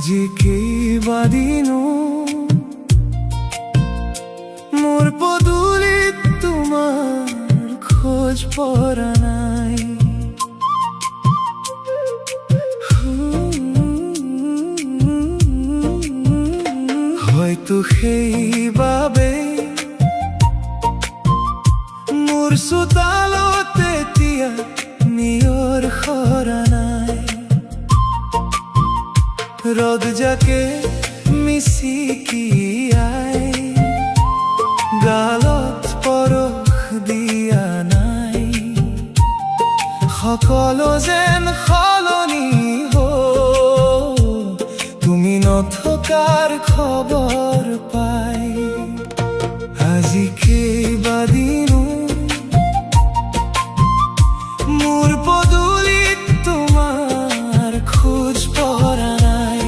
আজি কেইবাদিনো মোৰ পদূলিত তোমাৰ খোজ পৰা নাই। হয়তো সেইবাবে মোৰ চোতালত এতিয়া নিয়ৰ সৰা নাই। ৰ'দ জাকে মিচিকিয়াই গালত পৰশ দিয়া নাই। সকলো যেন সলনি হ'ল তুমি নথকাৰ খবৰ পাই। আজি কেইবাদিনো মোৰ পদূলিত তোমাৰ খোজ পৰা নাই।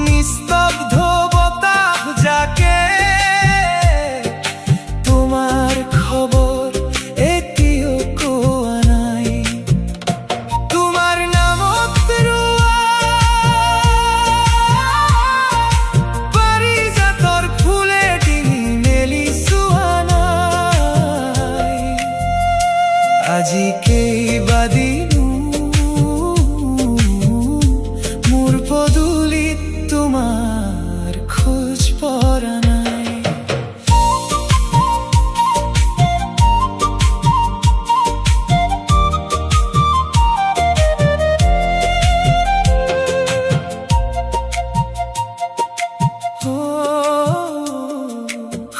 নিস্তব্ধ বতাহ জাকে তোমাৰ খবৰ এতিয়াও কোৱা নাই। তোমাৰ নামত ৰোৱা পাৰিজাতৰ ফুলে ডিঙি মেলি চোৱা নাই। আজি কেইবাদিনো মোৰ পদূলিত তোমাৰ খোজ পৰা নাই।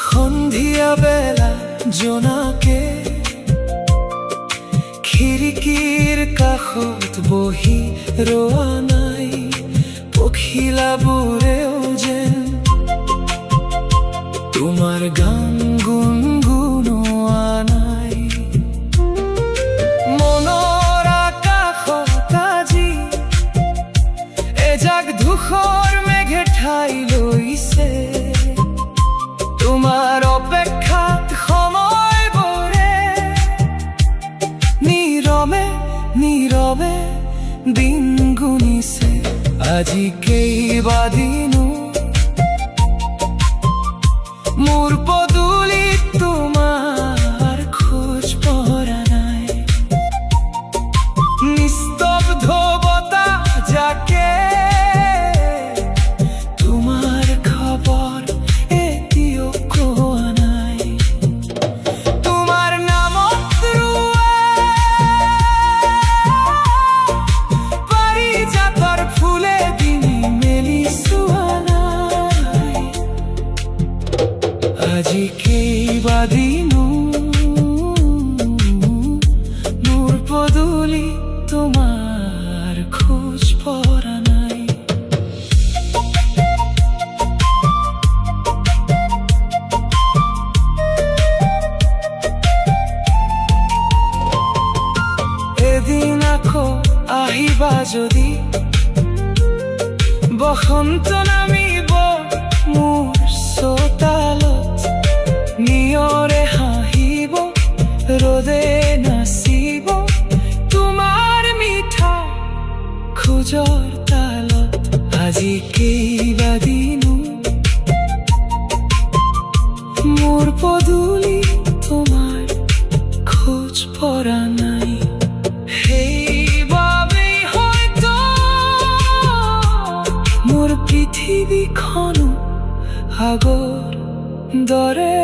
সন্ধিয়া বেলা জোনাকে খিৰিকীৰ কাষত বহি ৰোৱা নাই। পখিলাবোৰেও যেন তোমাৰ গান গুণগুণোৱা নাই। মনৰ আকাশত আজি এজাক ধূসৰ মেঘে ঠাই লৈছে। তোমাৰ অপেক্ষাত সময়বোৰে নীৰৱে নীৰৱে দিন গুনিছে। আজি কেইবাদিনো মোৰ পদূলিত তোমাৰ খোজ পৰা নাই। নিস্তব্ধ বতাহ জাকে তোমাৰ খবৰ এতিয়াও কোৱা নাই। তোমাৰ নামত ৰোৱা পাৰিজাতৰ ফুলে ডিঙি মেলি চোৱা নাই। আজি কেইবাদিনো মোৰ পদূলিত তোমাৰ খোজ পৰা নাই। এদিন আকৌ আহিবা যদি বসন্ত নামিব মোৰ চোতালত। নিয়ৰে হাঁহিব ৰ'দে নাচিব তোমাৰ মিঠা খোজৰ তালত। আজি কেইবাদিনো মোৰ পদূলিত তোমাৰ খোজ পৰা নাই। সেইবাবেই হয়তো মোৰ পৃথিৱীখনো আগৰ দৰে